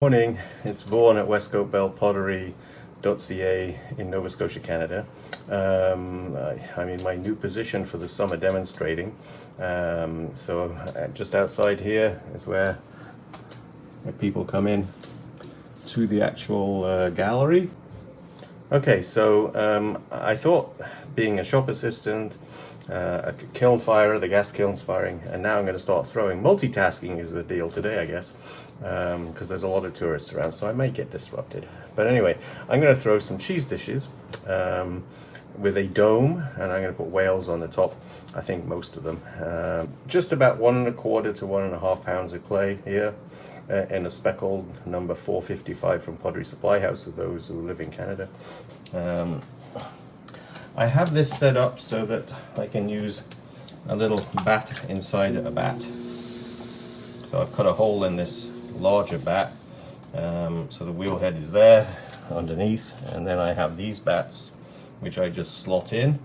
Morning, it's Vaughan at westcoatbellpottery.ca in Nova Scotia, Canada. I'm in my new position for the summer demonstrating. Just outside here is where people come in to the actual gallery. Okay, so I thought, being a shop assistant, a kiln firer, the gas kiln's firing, and now I'm going to start throwing. Multitasking is the deal today, I guess, because there's a lot of tourists around, so I may get disrupted. But anyway, I'm going to throw some cheese dishes with a dome, and I'm going to put whales on the top. I think most of them. Just about 1¼ to 1½ pounds of clay here, in a speckled number 455 from Pottery Supply House, for those who live in Canada. I have this set up so that I can use a little bat inside a bat. So I've cut a hole in this larger bat, so the wheel head is there underneath, and then I have these bats which I just slot in,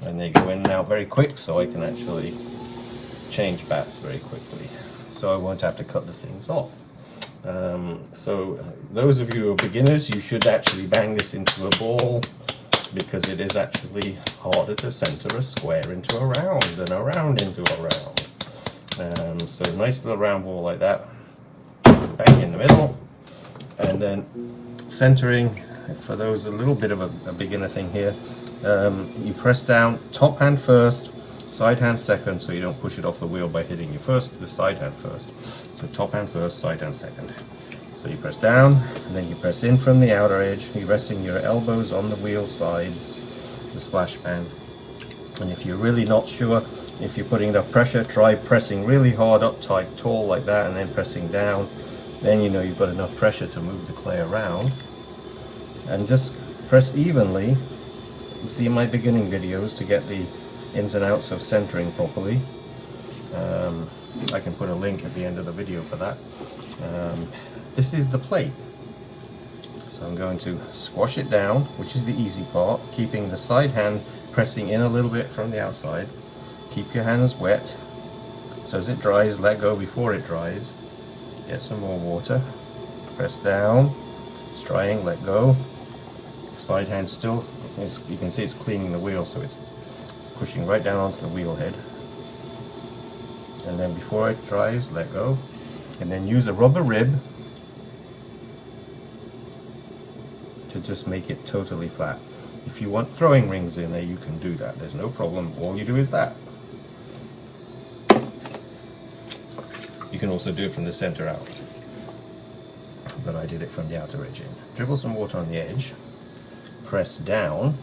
and they go in and out very quick, so I can actually change bats very quickly, so I won't have to cut the things off. So those of you who are beginners, you should actually bang this into a ball, because it is actually harder to center a square into a round than a round into a round. So nice little round ball like that, bang in the middle, and then centering. For those, a little bit of a beginner thing here, you press down, top hand first, side hand second, so you don't push it off the wheel by hitting the side hand first. So top hand first, side hand second. So you press down, and then you press in from the outer edge. You're resting your elbows on the wheel sides, the splash pan. And if you're really not sure, if you're putting enough pressure, try pressing really hard up tight, tall like that, and then pressing down. Then you know you've got enough pressure to move the clay around. And just press evenly. You see in my beginning videos to get the ins and outs of centering properly. I can put a link at the end of the video for that. This is the plate. So I'm going to squash it down, which is the easy part, keeping the side hand pressing in a little bit from the outside. Keep your hands wet. So as it dries, let go before it dries. Get some more water. Press down. It's drying, let go. Side hand still, you can see it's cleaning the wheel, so it's pushing right down onto the wheel head. And then before it dries, let go. And then use a rubber rib to just make it totally flat. If you want throwing rings in there, you can do that. There's no problem. All you do is that. You can also do it from the center out, but I did it from the outer edge in. Dribble some water on the edge. Press down.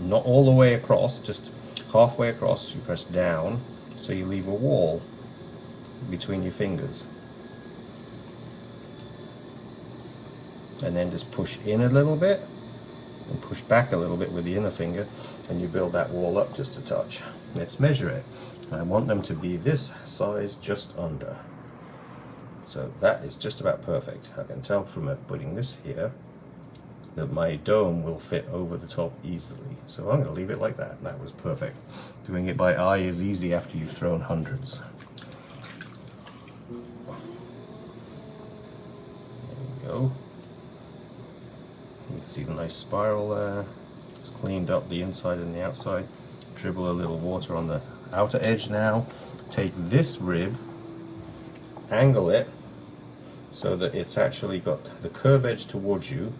Not all the way across, just halfway across. You press down, so you leave a wall between your fingers. And then just push in a little bit and push back a little bit with the inner finger, and you build that wall up just a touch. Let's measure it. I want them to be this size, just under. So that is just about perfect. I can tell from putting this here that my dome will fit over the top easily. So I'm going to leave it like that. That was perfect. Doing it by eye is easy after you've thrown hundreds. There we go. You can see the nice spiral there. It's cleaned up the inside and the outside. Dribble a little water on the outer edge now. Take this rib, angle it so that it's actually got the curve edge towards you,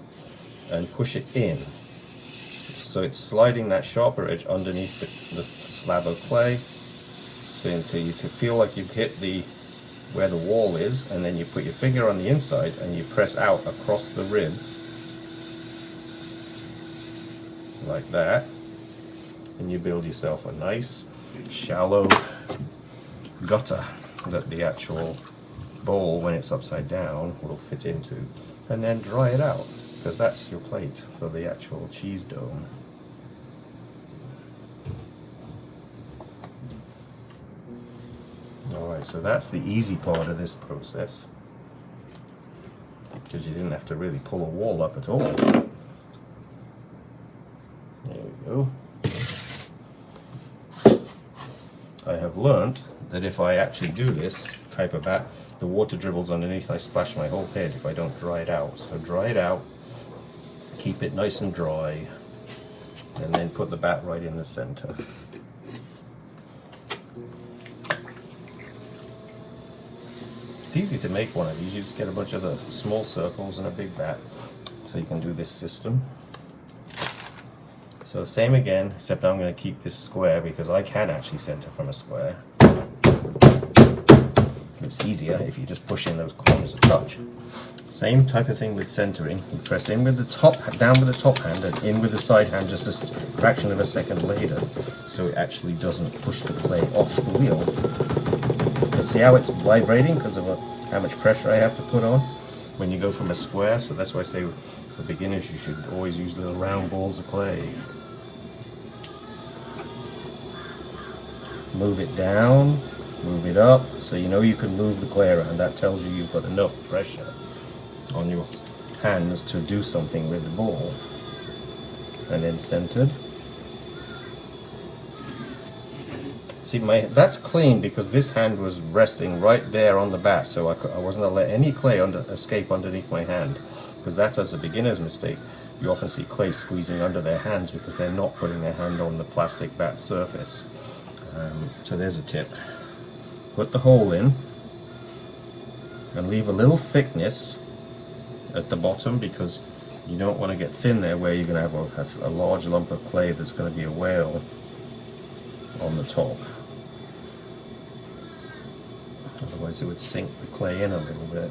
and push it in. So it's sliding that sharper edge underneath the slab of clay, so until you feel like you've hit where the wall is, and then you put your finger on the inside and you press out across the rib like that, and you build yourself a nice shallow gutter that the actual bowl, when it's upside down, will fit into, and then dry it out, because that's your plate for the actual cheese dome. Alright, so that's the easy part of this process, because you didn't have to really pull a wall up at all. There we go. I have learnt that if I actually do this type of bat, the water dribbles underneath, I splash my whole head if I don't dry it out. So dry it out, keep it nice and dry, and then put the bat right in the center. It's easy to make one of these. You just get a bunch of the small circles and a big bat. So you can do this system. So same again, except I'm going to keep this square because I can actually center from a square. It's easier if you just push in those corners a touch. Same type of thing with centering. You press in with the top, down with the top hand, and in with the side hand just a fraction of a second later, so it actually doesn't push the clay off the wheel. You see how it's vibrating because of how much pressure I have to put on when you go from a square. So that's why I say for beginners you should always use little round balls of clay. Move it down, move it up, so you know you can move the clay around. That tells you you've got enough pressure on your hands to do something with the ball. And then centered. See, that's clean because this hand was resting right there on the bat, so I wasn't going to let any clay escape underneath my hand, because that's as a beginner's mistake. You often see clay squeezing under their hands because they're not putting their hand on the plastic bat surface. So there's a tip. Put the hole in and leave a little thickness at the bottom because you don't want to get thin there where you're going to have a large lump of clay that's going to be a whale on the top. Otherwise it would sink the clay in a little bit.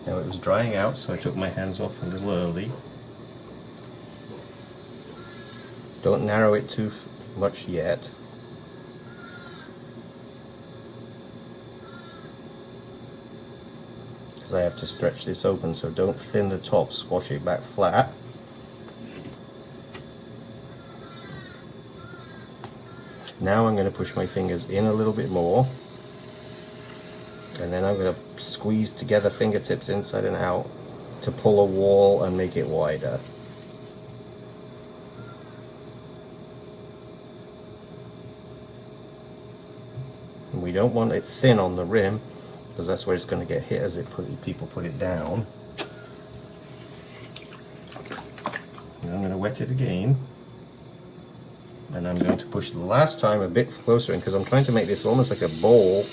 Now it was drying out, so I took my hands off a little early. Don't narrow it too much yet. Because I have to stretch this open, so don't thin the top, squash it back flat. Now I'm going to push my fingers in a little bit more. And then I'm going to squeeze together fingertips inside and out to pull a wall and make it wider. And we don't want it thin on the rim because that's where it's going to get hit as people put it down. And I'm going to wet it again. And I'm going to push the last time a bit closer in because I'm trying to make this almost like a bowl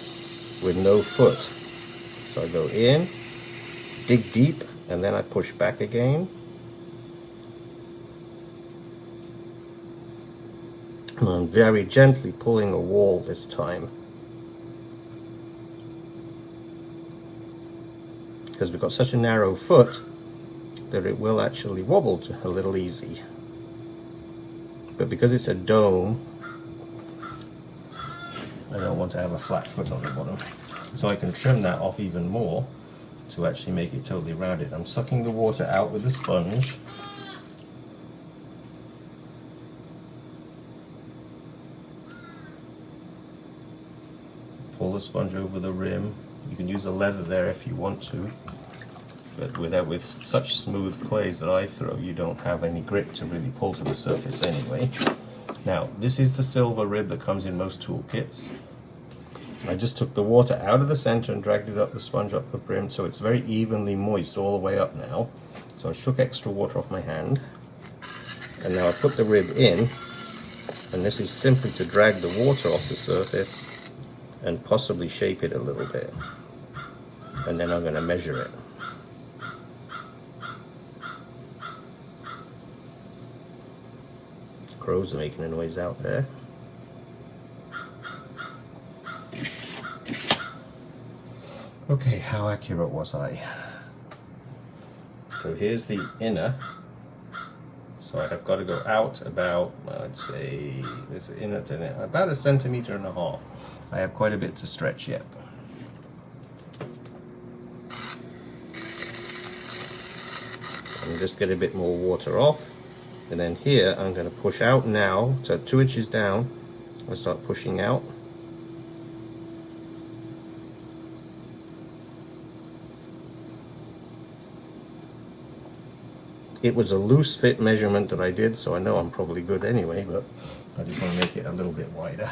with no foot. So I go in, dig deep, and then I push back again. And I'm very gently pulling a wall this time. Because we've got such a narrow foot that it will actually wobble a little easy. But because it's a dome, I don't want to have a flat foot on the bottom. So I can trim that off even more to actually make it totally rounded. I'm sucking the water out with the sponge. Pull the sponge over the rim. You can use a leather there if you want to, but with such smooth clays that I throw, you don't have any grip to really pull to the surface anyway. Now, this is the silver rib that comes in most toolkits. I just took the water out of the center and dragged it up the sponge up the brim, so it's very evenly moist all the way up now. So I shook extra water off my hand, and now I put the rib in, and this is simply to drag the water off the surface and possibly shape it a little bit. And then I'm going to measure it. Crows are making a noise out there. Okay, how accurate was I? So here's the inner. So I've got to go out about, I'd say, this inner to inner, about 1.5 centimeters. I have quite a bit to stretch yet. And just get a bit more water off. And then here I'm going to push out now, so 2 inches down, I start pushing out. It was a loose fit measurement that I did, so I know I'm probably good anyway, but I just want to make it a little bit wider.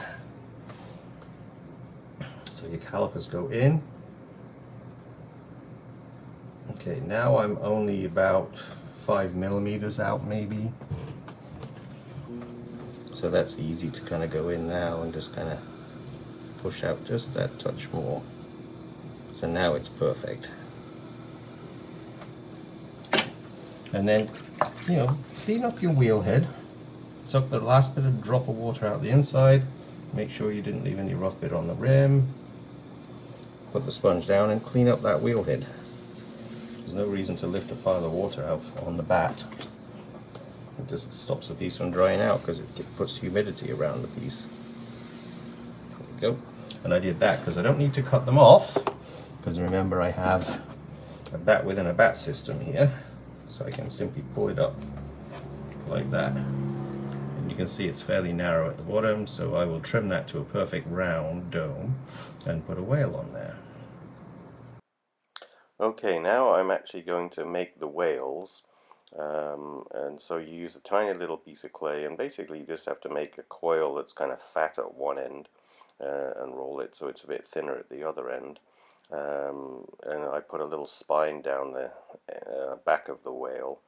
So your calipers go in. Okay, now I'm only about 5 millimeters out maybe. So that's easy to kind of go in now and just kind of push out just that touch more. So now it's perfect. And then, you know, clean up your wheel head. Suck the last bit of drop of water out the inside. Make sure you didn't leave any rough bit on the rim. Put the sponge down and clean up that wheel head. There's no reason to lift a pile of water out on the bat. It just stops the piece from drying out because it puts humidity around the piece. There we go. And I did that because I don't need to cut them off, because remember I have a bat within a bat system here, so I can simply pull it up like that. And you can see it's fairly narrow at the bottom, so I will trim that to a perfect round dome and put a whale on there. Okay, now I'm actually going to make the whales, and so you use a tiny little piece of clay, and basically you just have to make a coil that's kind of fat at one end and roll it so it's a bit thinner at the other end, and I put a little spine down the back of the whale.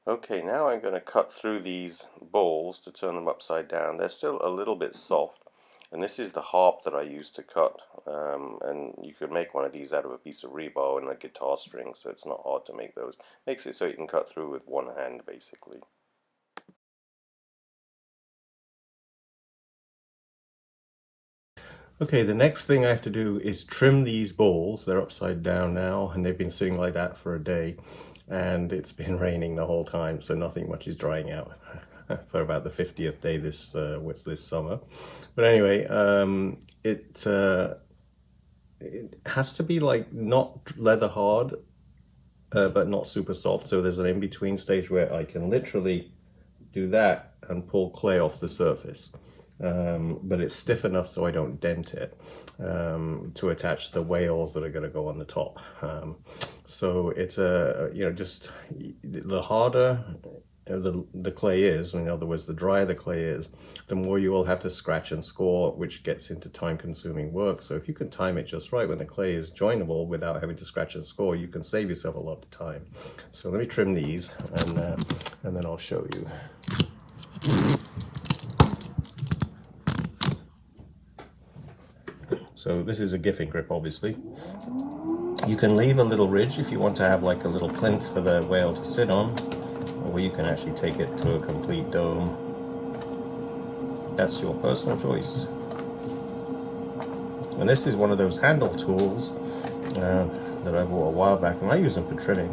Okay, now I'm going to cut through these balls to turn them upside down. They're still a little bit soft. And this is the harp that I used to cut, and you could make one of these out of a piece of rebar and a guitar string, so it's not hard to make those. Makes it so you can cut through with one hand, basically. Okay, the next thing I have to do is trim these balls. They're upside down now, and they've been sitting like that for a day, and it's been raining the whole time, so nothing much is drying out. For about the 50th day this summer. But anyway, it has to be like not leather hard, but not super soft. So there's an in-between stage where I can literally do that and pull clay off the surface. But it's stiff enough so I don't dent it to attach the whales that are going to go on the top. So it's just the harder the clay is, in other words, the drier the clay is, the more you will have to scratch and score, which gets into time-consuming work. So if you can time it just right when the clay is joinable without having to scratch and score, you can save yourself a lot of time. So let me trim these, and then I'll show you. So this is a giffing grip, obviously. You can leave a little ridge if you want to have like a little plinth for the whale to sit on, or you can actually take it to a complete dome. That's your personal choice. And this is one of those handle tools that I bought a while back, and I use them for trimming.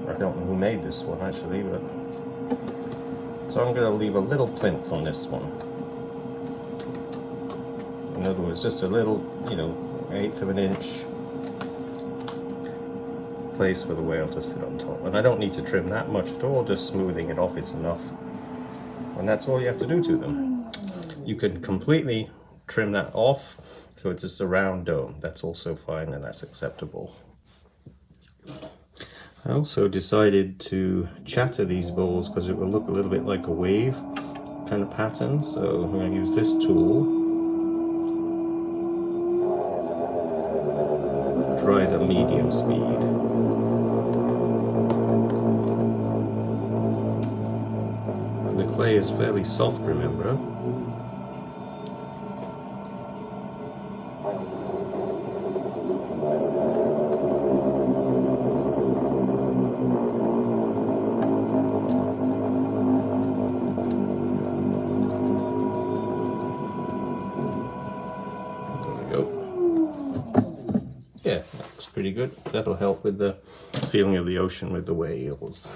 I don't know who made this one actually, but so I'm going to leave a little plinth on this one. In other words, just a little, 1/8 of an inch place for the whale to sit on top. And I don't need to trim that much at all, just smoothing it off is enough. And that's all you have to do to them. You can completely trim that off, so it's just a round dome. That's also fine, and that's acceptable. I also decided to chatter these balls because it will look a little bit like a wave kind of pattern. So I'm going to use this tool. Try the medium speed. And the clay is fairly soft, remember. Yeah, that looks pretty good. That'll help with the feeling of the ocean with the whales.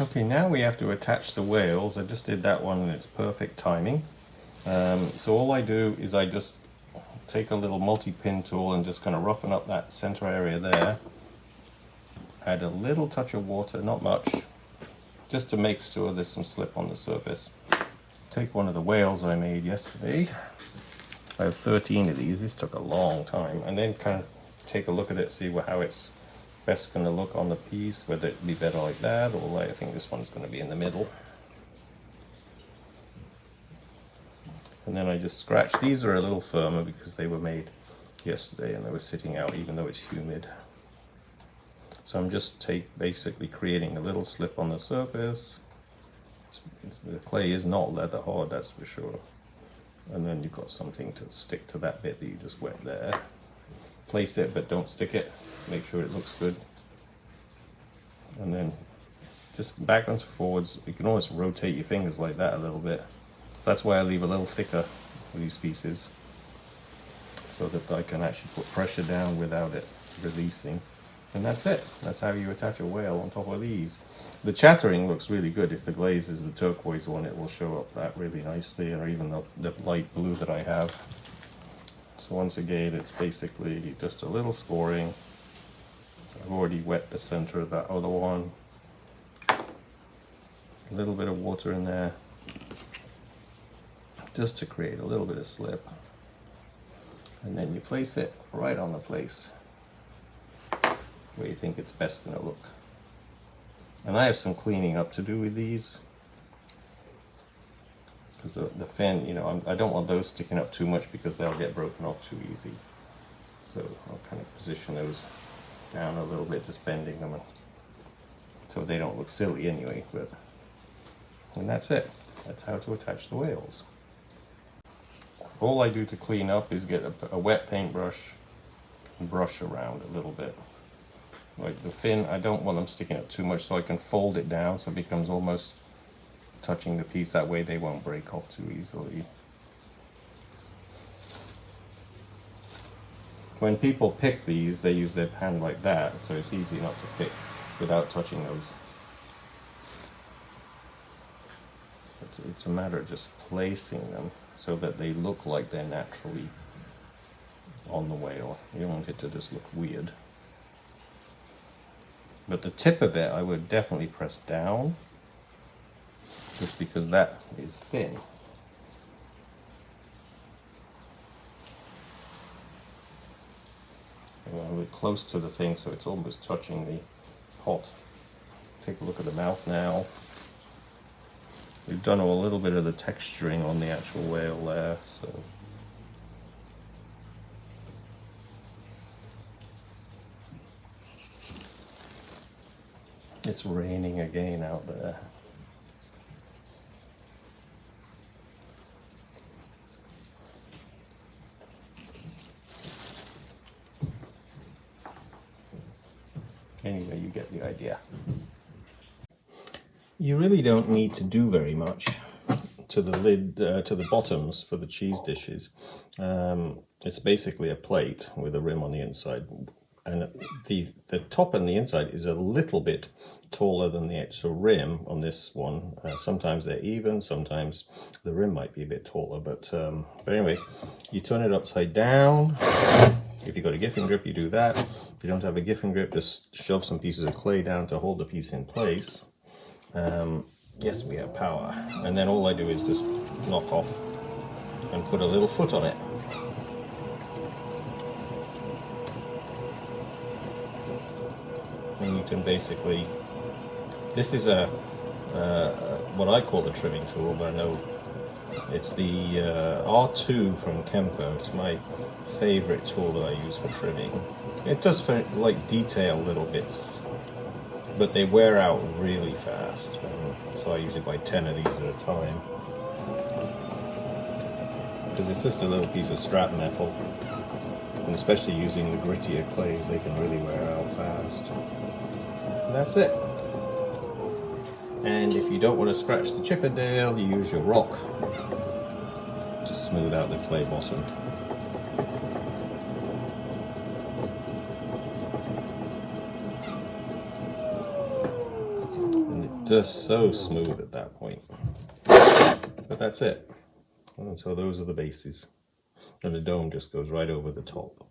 Okay, now we have to attach the whales. I just did that one and it's perfect timing. So all I do is I just take a little multi-pin tool and just kind of roughen up that center area there. Add a little touch of water, not much, just to make sure there's some slip on the surface. Take one of the whales I made yesterday. I have 13 of these. This took a long time. And then kind of take a look at it, see how it's best going to look on the piece, whether it be better like that, or I think this one's going to be in the middle. And then I just scratch. These are a little firmer because they were made yesterday and they were sitting out even though it's humid. So I'm just basically creating a little slip on the surface. The clay is not leather hard, that's for sure. And then you've got something to stick to that bit that you just wet there. Place it, but don't stick it. Make sure it looks good. And then just backwards and forwards. You can almost rotate your fingers like that a little bit. So that's why I leave a little thicker with these pieces, so that I can actually put pressure down without it releasing. And that's it. That's how you attach a whale on top of these. The chattering looks really good. If the glaze is the turquoise one, it will show up that really nicely, or even the light blue that I have. So once again, it's basically just a little scoring. I've already wet the center of that other one. A little bit of water in there, just to create a little bit of slip. And then you place it right on the place where you think it's best going to look. And I have some cleaning up to do with these, because the fin, you know, I don't want those sticking up too much because they'll get broken off too easy. So I'll kind of position those down a little bit, just bending them so they don't look silly anyway. And that's it. That's how to attach the whales. All I do to clean up is get a wet paintbrush and brush around a little bit. Like the fin, I don't want them sticking up too much, so I can fold it down so it becomes almost touching the piece. That way they won't break off too easily. When people pick these, they use their hand like that, so it's easy not to pick without touching those. It's a matter of just placing them so that they look like they're naturally on the whale. You don't want it to just look weird. But the tip of it, I would definitely press down, just because that is thin. And a bit close to the thing, so it's almost touching the pot. Take a look at the mouth now. We've done a little bit of the texturing on the actual whale there, so. It's raining again out there. Anyway, you get the idea. You really don't need to do very much to the lid, to the bottoms for the cheese dishes. It's basically a plate with a rim on the inside. And the top and the inside is a little bit taller than the actual rim on this one. Sometimes they're even, sometimes the rim might be a bit taller. But anyway, you turn it upside down. If you've got a Giffen grip, you do that. If you don't have a Giffen grip, just shove some pieces of clay down to hold the piece in place. Yes, we have power. And then all I do is just knock off and put a little foot on it. And you can basically, this is what I call the trimming tool, but I know it's the R2 from Kemper. It's my favorite tool that I use for trimming. It does for like detail little bits, but they wear out really fast. So I usually buy 10 of these at a time, because it's just a little piece of scrap metal, and especially using the grittier clays, they can really wear out fast. And that's it. And if you don't want to scratch the Chippendale, you use your rock to smooth out the clay bottom. And just so smooth at that point. But that's it. And so those are the bases. And the dome just goes right over the top.